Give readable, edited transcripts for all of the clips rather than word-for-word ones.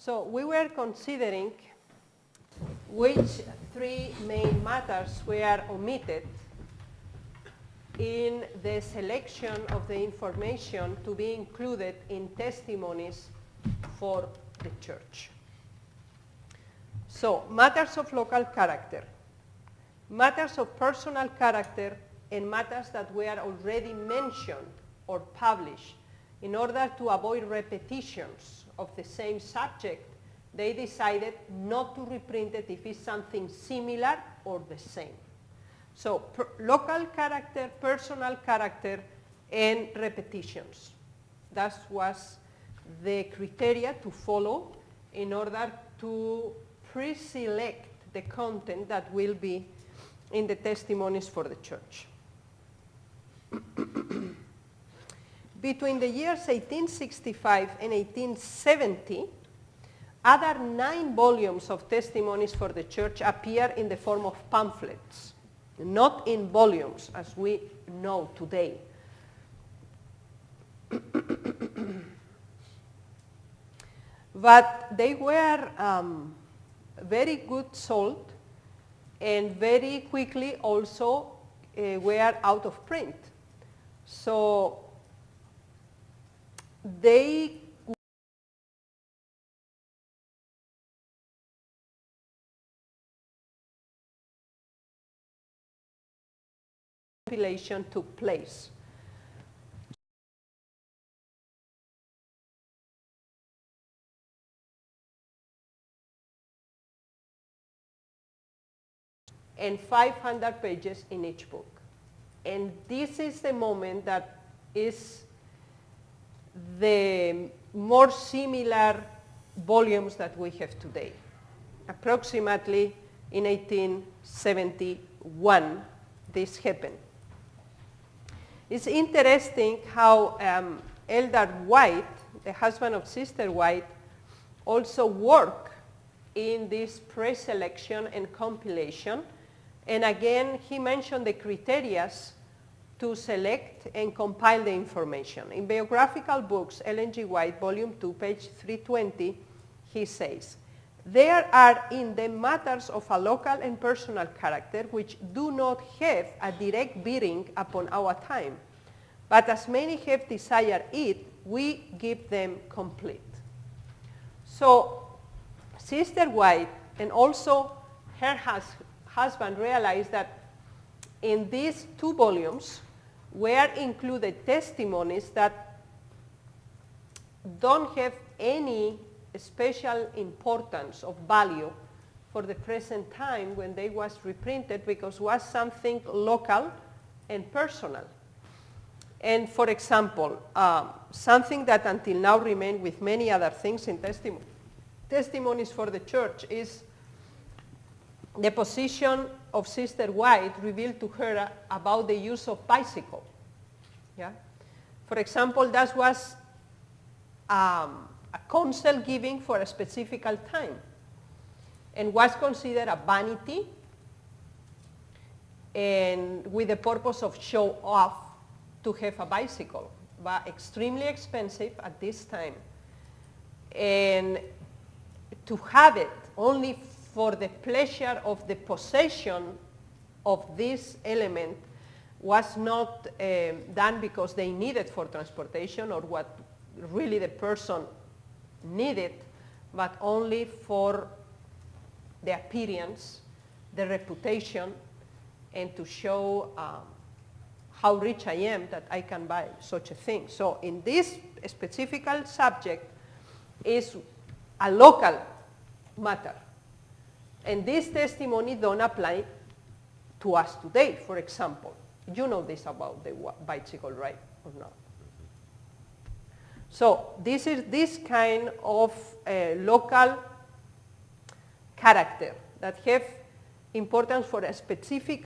So we were considering which three main matters were omitted in the selection of the information to be included in testimonies for the church. So, matters of local character, matters of personal character, and matters that were already mentioned or published. In order to avoid repetitions of the same subject, they decided not to reprint it if it's something similar or the same. So local character, personal character, and repetitions. That was the criteria to follow in order to pre-select the content that will be in the testimonies for the church. Between the years 1865 and 1870, other 9 volumes of testimonies for the church appear in the form of pamphlets, not in volumes as we know today. But they were very good sold and very quickly also were out of print. So they compilation took place. And 500 pages in each book. And this is the moment that is the more similar volumes that we have today. Approximately in 1871, this happened. It's interesting how Elder White, the husband of Sister White, also worked in this pre-selection and compilation. And again, he mentioned the criteria to select and compile the information. In Biographical Books, Ellen G. White, Volume 2, page 320, he says, "There are in them matters of a local and personal character which do not have a direct bearing upon our time, but as many have desired it, we give them complete." So Sister White and also her husband realized that in these 2 volumes were included testimonies that don't have any special importance of value for the present time when they was reprinted, because it was something local and personal. And for example, something that until now remained with many other things in testimonies for the church is the position of Sister White revealed to her about the use of bicycle. Yeah? For example, that was a counsel giving for a specific time and was considered a vanity and with the purpose of show off to have a bicycle, but extremely expensive at this time. And to have it only for the pleasure of the possession of this element was not done because they needed for transportation or what really the person needed, but only for the appearance, the reputation, and to show how rich I am that I can buy such a thing. So in this specific subject is a local matter. And this testimony don't apply to us today, for example. You know this about the bicycle, right, or not? So this is this kind of local character that have importance for a specific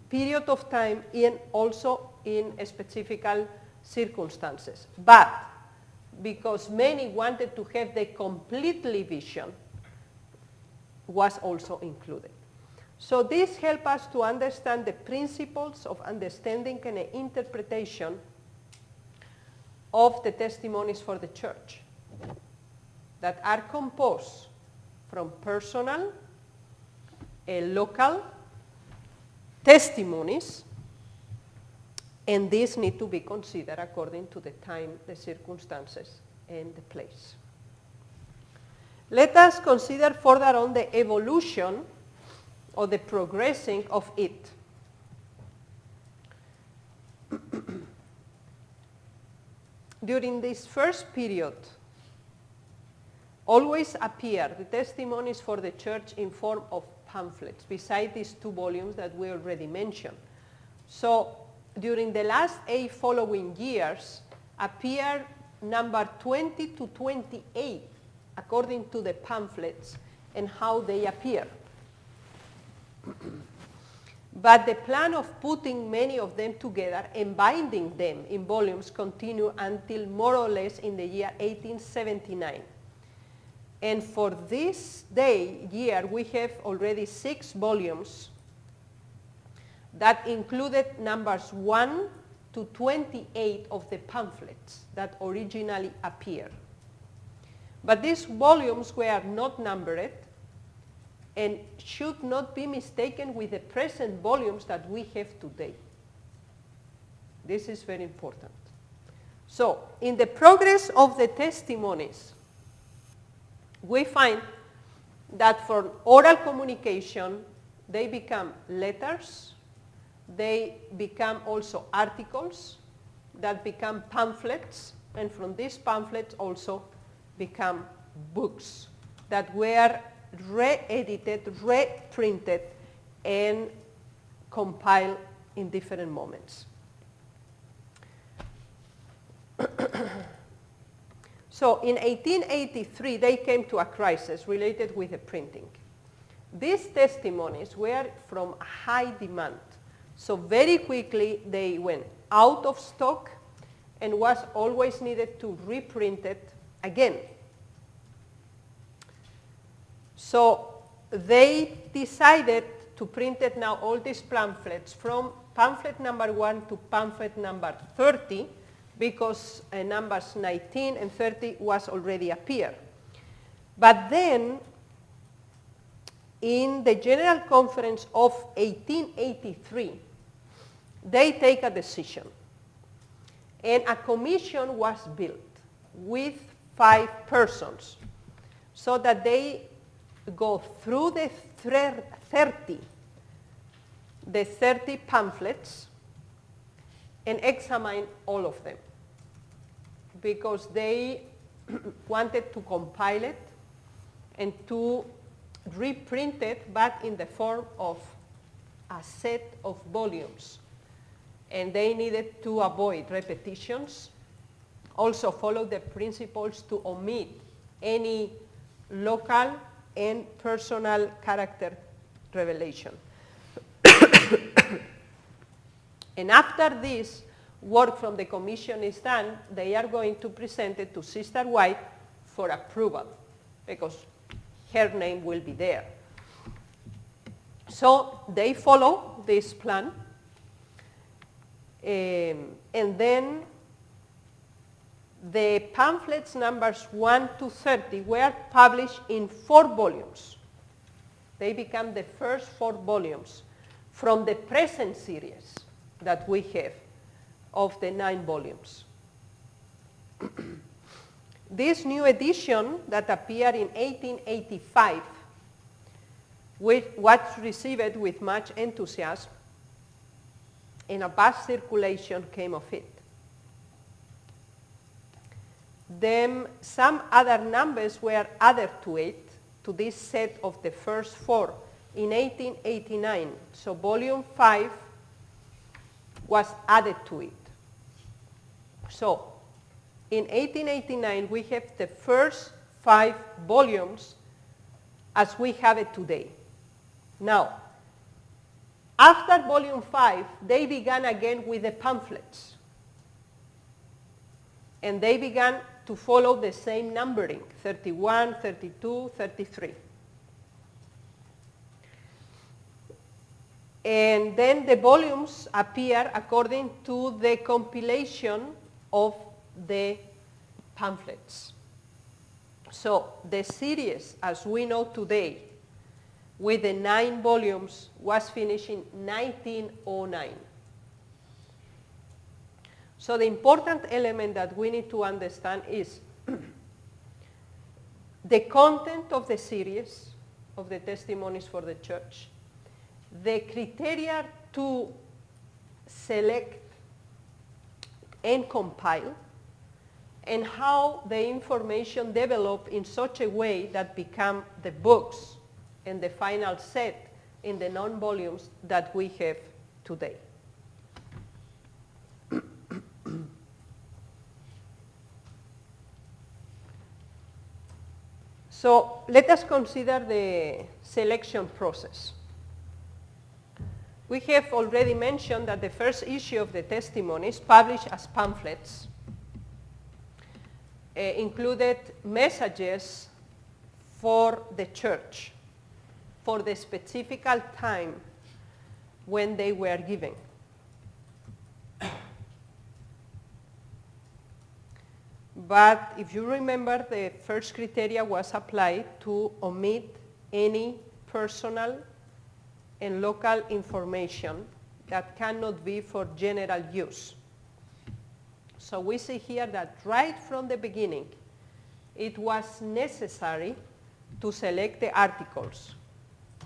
period of time and also in specific circumstances. But because many wanted to have the completely vision, was also included. So this helps us to understand the principles of understanding and interpretation of the testimonies for the church. that are composed from personal, local testimonies, and these need to be considered according to the time, the circumstances, and the place. Let us consider further on the evolution or the progressing of it. During this first period, always appear the testimonies for the church in form of pamphlets, beside these 2 volumes that we already mentioned. So during the last 8 following years, appear number 20 to 28, according to the pamphlets and how they appear. But the plan of putting many of them together and binding them in volumes continued until more or less in the year 1879. And for this year, we have already 6 volumes that included numbers 1 to 28 of the pamphlets that originally appeared. But these volumes were not numbered and should not be mistaken with the present volumes that we have today. This is very important. So, in the progress of the testimonies, we find that for oral communication, they become letters, they become also articles, that become pamphlets, and from these pamphlets also become books that were re-edited, reprinted, and compiled in different moments. So in 1883, they came to a crisis related with the printing. These testimonies were from high demand. So very quickly, they went out of stock and was always needed to reprint it again. So they decided to print it now, all these pamphlets, from pamphlet number 1 to pamphlet number 30, because numbers 19 and 30 was already appeared. But then, in the General Conference of 1883, they take a decision. And a commission was built with 5 persons so that they go through the 30 pamphlets and examine all of them, because they wanted to compile it and to reprint it, but in the form of a set of volumes. And they needed to avoid repetitions, also follow the principles to omit any local and personal character revelation. And after this work from the commission is done, they are going to present it to Sister White for approval, because her name will be there. So they follow this plan, and then the pamphlets numbers 1 to 30 were published in 4 volumes. They become the first 4 volumes from the present series that we have of the 9 volumes. This new edition that appeared in 1885 was received with much enthusiasm, and a vast circulation came of it. Then some other numbers were added to it, to this set of the first 4, in 1889. So volume 5 was added to it. So in 1889, we have the first 5 volumes as we have it today. Now, after volume 5, they began again with the pamphlets. And they began to follow the same numbering, 31, 32, 33. And then the volumes appear according to the compilation of the pamphlets. So the series, as we know today, with the 9 volumes, was finished in 1909. So the important element that we need to understand is the content of the series of the testimonies for the church, the criteria to select and compile, and how the information developed in such a way that become the books and the final set in the 9 volumes that we have today. So let us consider the selection process. We have already mentioned that the first issue of the testimonies, published as pamphlets, included messages for the church, for the specific time when they were given. But if you remember, the first criteria was applied to omit any personal and local information that cannot be for general use. So we see here that right from the beginning, it was necessary to select the articles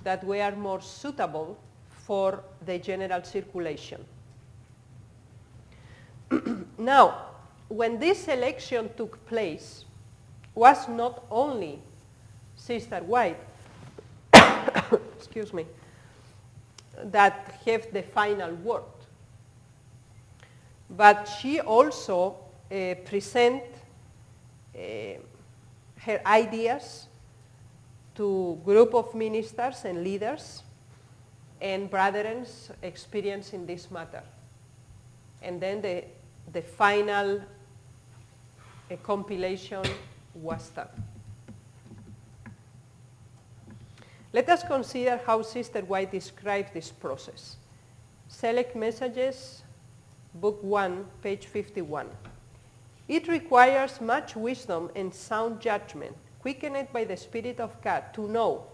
that were more suitable for the general circulation. Now, when this selection took place, was not only Sister White, excuse me, that have the final word, but she also present her ideas to group of ministers and leaders and brethren's experience in this matter. And then the final compilation was done. Let us consider how Sister White described this process. Select Messages, Book 1, page 51. It requires much wisdom and sound judgment, quickened by the Spirit of God, to know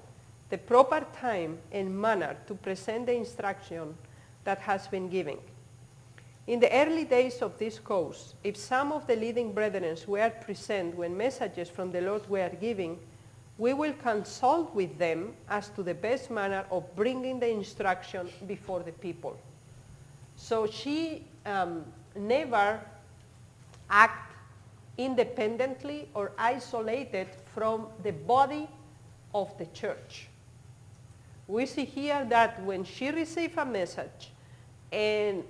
the proper time and manner to present the instruction that has been given. In the early days of this course, if some of the leading brethren were present when messages from the Lord were given, we will consult with them as to the best manner of bringing the instruction before the people. So she never acted independently or isolated from the body of the church. We see here that when she received a message and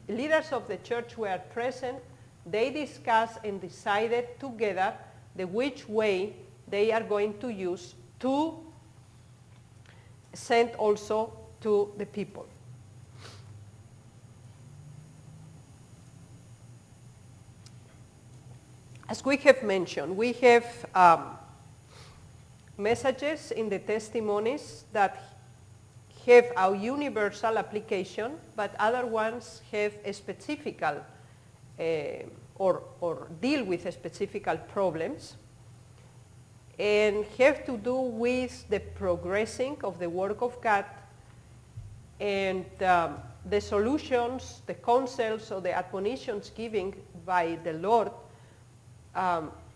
leaders of the church were present, they discussed and decided together the which way they are going to use to send also to the people. As we have mentioned, we have messages in the testimonies that have a universal application, but other ones have a specific or deal with specific problems and have to do with the progressing of the work of God and the solutions, the counsels, or the admonitions given by the Lord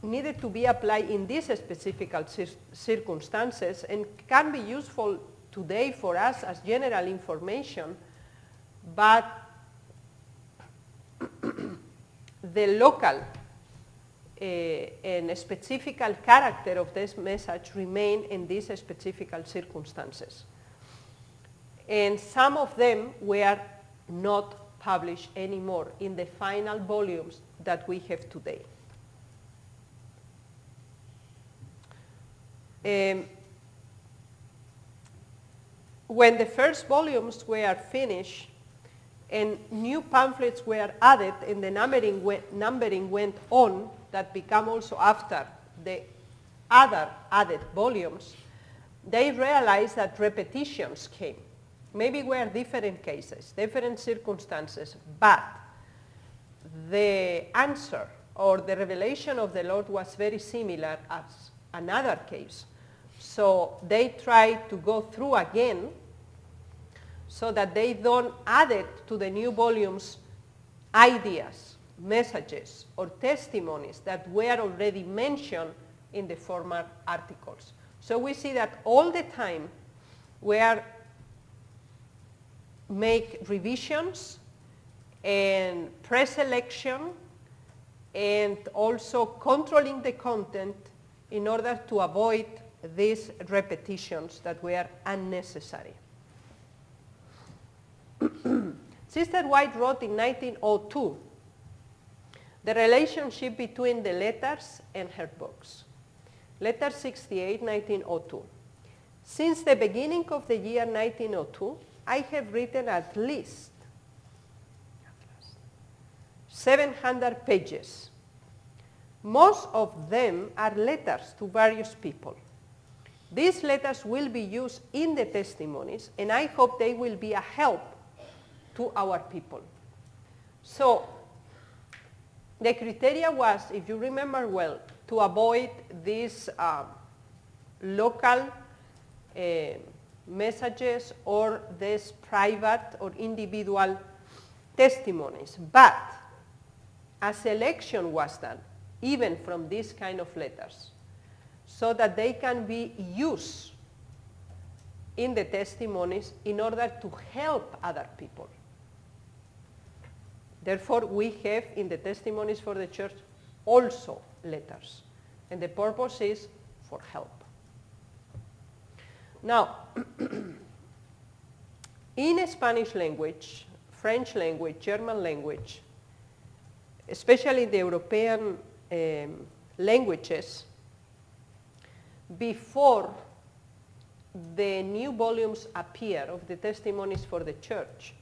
needed to be applied in these specific circumstances and can be useful today for us as general information, but the local and specific character of this message remain in these specific circumstances. And some of them were not published anymore in the final volumes that we have today. When the first volumes were finished and new pamphlets were added and the numbering went on, that became also after the other added volumes, they realized that repetitions came. Maybe were different cases, different circumstances, but the answer or the revelation of the Lord was very similar as another case. So they tried to go through again so that they don't add it to the new volumes ideas, messages, or testimonies that were already mentioned in the former articles. So we see that all the time we are make revisions and pre-selection and also controlling the content in order to avoid these repetitions that were unnecessary. Sister White wrote in 1902 the relationship between the letters and her books. Letter 68, 1902. Since the beginning of the year 1902, I have written at least 700 pages. Most of them are letters to various people. These letters will be used in the testimonies, and I hope they will be a help to our people. So the criteria was, if you remember well, to avoid these local messages or these private or individual testimonies. But a selection was done, even from these kind of letters, so that they can be used in the testimonies in order to help other people. Therefore, we have in the testimonies for the church also letters, and the purpose is for help. Now, in Spanish language, French language, German language, especially the European languages, before the new volumes appear of the testimonies for the church,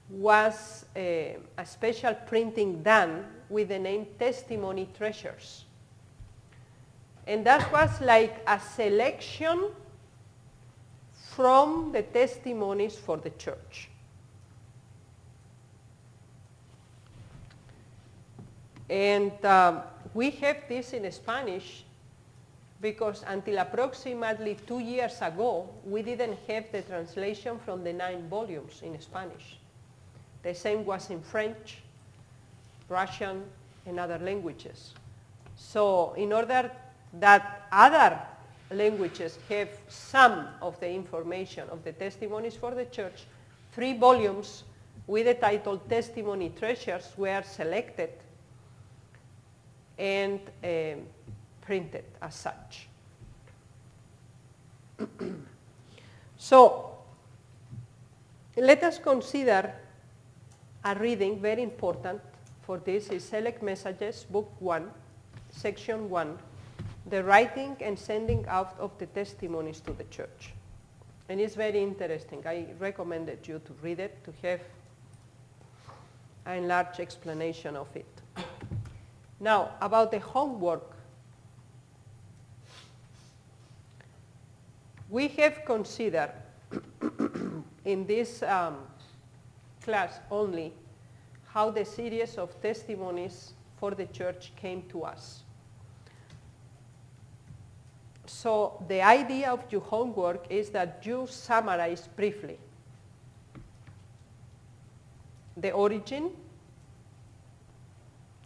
was a special printing done with the name Testimony Treasures. And that was like a selection from the testimonies for the church. And we have this in Spanish because until approximately 2 years ago, we didn't have the translation from the 9 volumes in Spanish. The same was in French, Russian, and other languages. So in order that other languages have some of the information of the testimonies for the church, 3 volumes with the title Testimony Treasures were selected and printed as such. So let us consider a reading very important for this is Select Messages, Book 1, Section 1, the writing and sending out of the testimonies to the church. And it's very interesting. I recommended you to read it, to have a large explanation of it. Now, about the homework. We have considered in this class only how the series of testimonies for the church came to us. So the idea of your homework is that you summarize briefly the origin,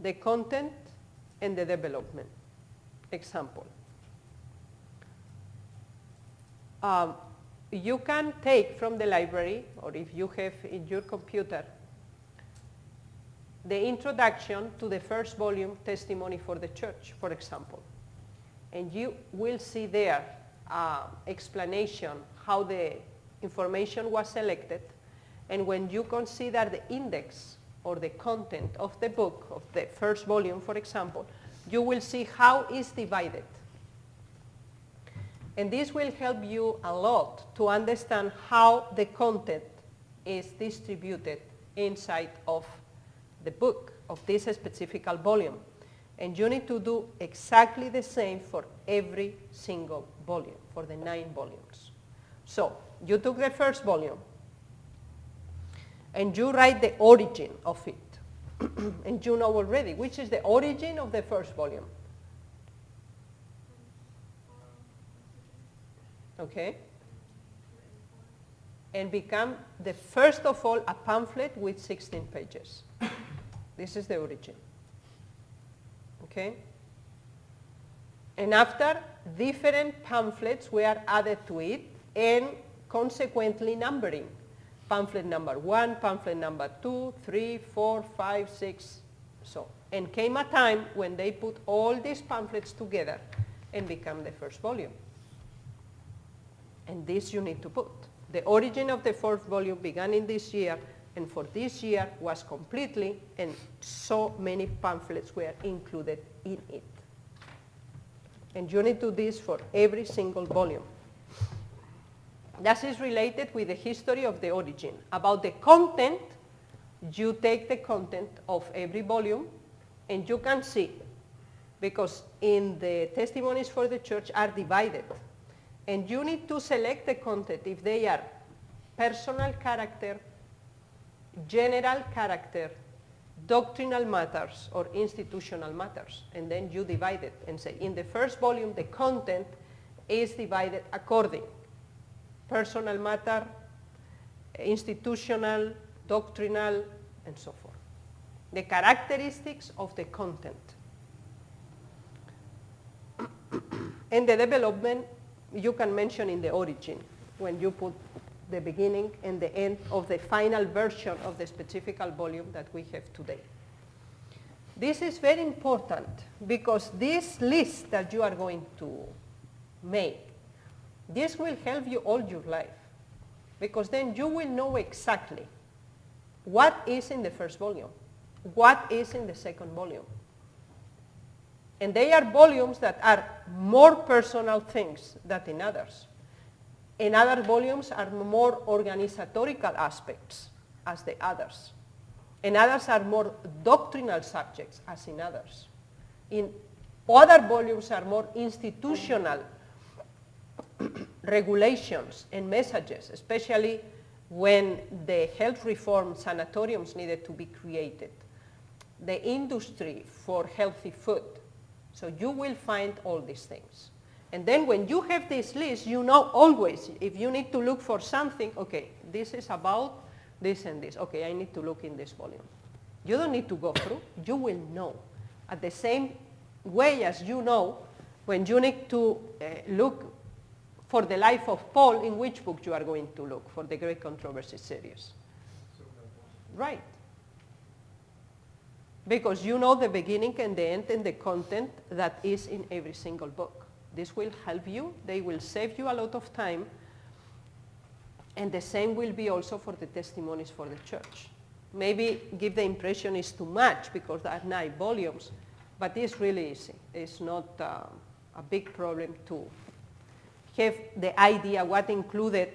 the content, and the development. Example. You can take from the library, or if you have in your computer, the introduction to the first volume, Testimony for the Church, for example. And you will see there explanation how the information was selected. And when you consider the index or the content of the book, of the first volume, for example, you will see how it's divided. And this will help you a lot to understand how the content is distributed inside of the book, of this specific volume. And you need to do exactly the same for every single volume, for the 9 volumes. So you took the first volume and you write the origin of it. And you know already, which is the origin of the first volume. Okay? And become the first of all a pamphlet with 16 pages. This is the origin. Okay? And after, different pamphlets were added to it and consequently numbering. Pamphlet number 1, pamphlet number 2, 3, 4, 5, 6, so. And came a time when they put all these pamphlets together and become the first volume. And this you need to put. The origin of the fourth volume began in this year, and for this year was completely, and so many pamphlets were included in it. And you need to do this for every single volume. That is related with the history of the origin. About the content, you take the content of every volume, and you can see, because in the testimonies for the church are divided. And you need to select the content if they are personal character, general character, doctrinal matters, or institutional matters. And then you divide it and say, in the first volume, the content is divided according. Personal matter, institutional, doctrinal, and so forth. The characteristics of the content. And the development you can mention in the origin when you put the beginning and the end of the final version of the specific volume that we have today. This is very important because this list that you are going to make, this will help you all your life, because then you will know exactly what is in the first volume, what is in the second volume. And they are volumes that are more personal things than in others. And other volumes are more organizatorical aspects as the others. And others are more doctrinal subjects as in others. In other volumes are more institutional regulations and messages, especially when the health reform sanatoriums needed to be created, the industry for healthy food. So you will find all these things. And then when you have this list, you know always, if you need to look for something, okay, this is about this and this. Okay, I need to look in this volume. You don't need to go through. You will know. At the same way as you know, when you need to look for the life of Paul, in which book you are going to look for the Great Controversy series. Right. Because you know the beginning and the end and the content that is in every single book. This will help you. They will save you a lot of time. And the same will be also for the testimonies for the church. Maybe give the impression it's too much because there are 9 volumes, but it's really easy. It's not a big problem to have the idea what included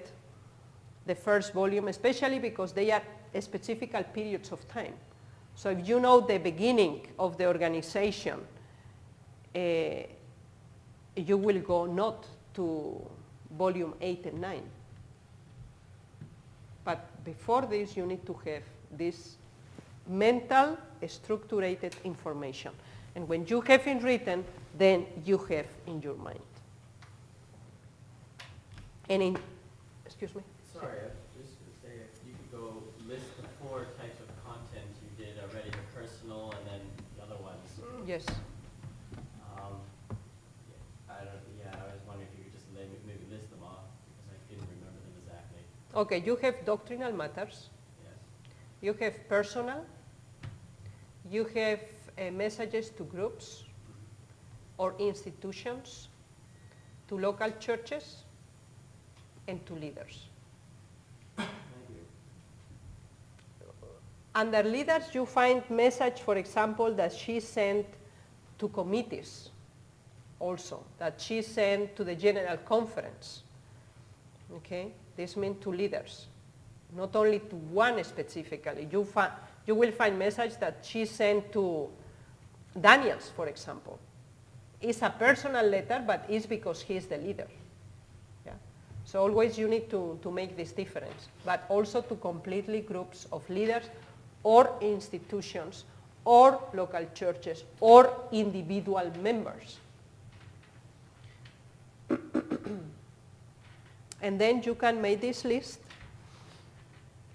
the first volume, especially because they are specific periods of time. So if you know the beginning of the organization, you will go not to volume 8 and 9. But before this, you need to have this mental, structured information. And when you have it written, then you have in your mind. And in, excuse me? Sorry, I was just going to say, if you could go list the 4 types of content you did already, the personal and then the other ones. Yes. I was wondering if you could just maybe list them off, because I didn't remember them exactly. Okay, you have doctrinal matters. Yes. You have personal. You have messages to groups or institutions, to local churches, and to leaders. Thank you. Under leaders, you find message, for example, that she sent to committees also, that she sent to the General Conference. Okay? This means to leaders, not only to one specifically. You will find message that she sent to Daniels, for example. It's a personal letter, but it's because he is the leader. Yeah? So always you need to make this difference, but also to completely groups of leaders or institutions, or local churches, or individual members. And then you can make this list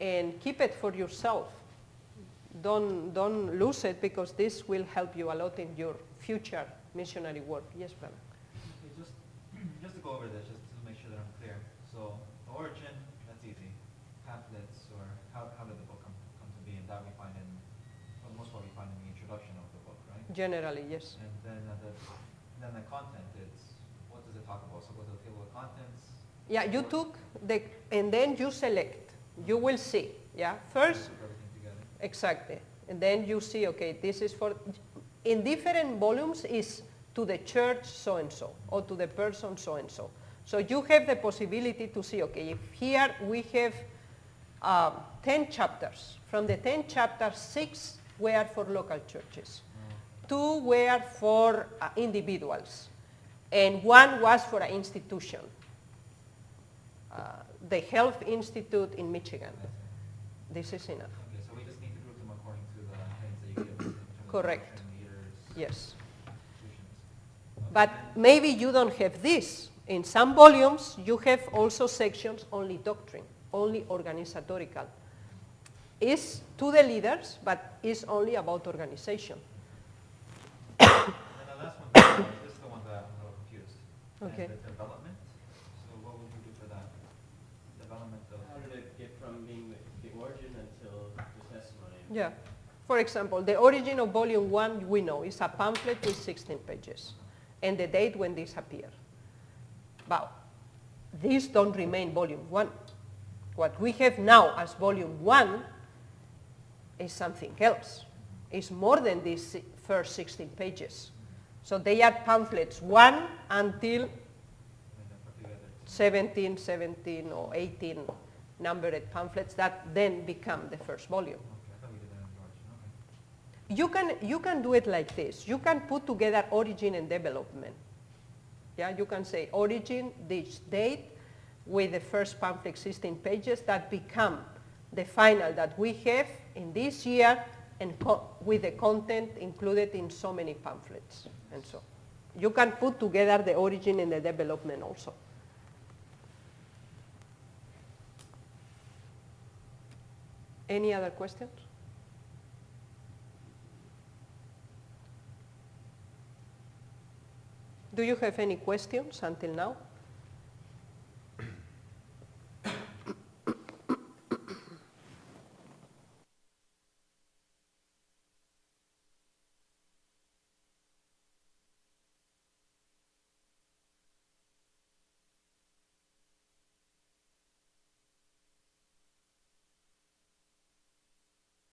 and keep it for yourself. Don't lose it, because this will help you a lot in your future missionary work. Yes, Bella? Okay, just to go over this, just to make sure that I'm clear. So the origin, that's easy. Pamphlets, or how did the book come to be, and that we find in, for the most part, we find in the introduction of the book, right? Generally, yes. And then the content, it's, what does it talk about? So go to the table of contents. Yeah, you took the, and then you select. You will see, yeah? First, Put everything together. exactly. And then you see, okay, this is for, in different volumes is to the church so-and-so, or to the person so-and-so. So you have the possibility to see, okay, if here we have 10 chapters. From the 10 chapters, 6 were for local churches. 2 were for individuals. And 1 was for an institution. The Health Institute in Michigan. This is enough. Okay, so we just need to group them according to the headings that you give us in terms of Correct. doctrine, leaders, Yes. institutions. But maybe you don't have this. In some volumes, you have also sections only doctrine, only organizatorical. It's to the leaders, but it's only about organization. And then the last one, this is the one that I'm a little confused. Okay. And the development. So what would you do for that? Development of. How did it get from being the origin until the testimony? Yeah. For example, the origin of volume 1, we know, is a pamphlet with 16 pages, and the date when this appeared. But these don't remain volume 1. What we have now as volume 1 is something else. It's more than these first 16 pages. So they are pamphlets 1 until 17 or 18 numbered pamphlets that then become the first volume. Okay, I thought we did that in the origin. Okay. You can do it like this. You can put together origin and development. Yeah, you can say origin, this date, with the first pamphlet 16 pages that become the final that we have in this year, and with the content included in so many pamphlets. And so you can put together the origin and the development also. Any other questions? Do you have any questions until now?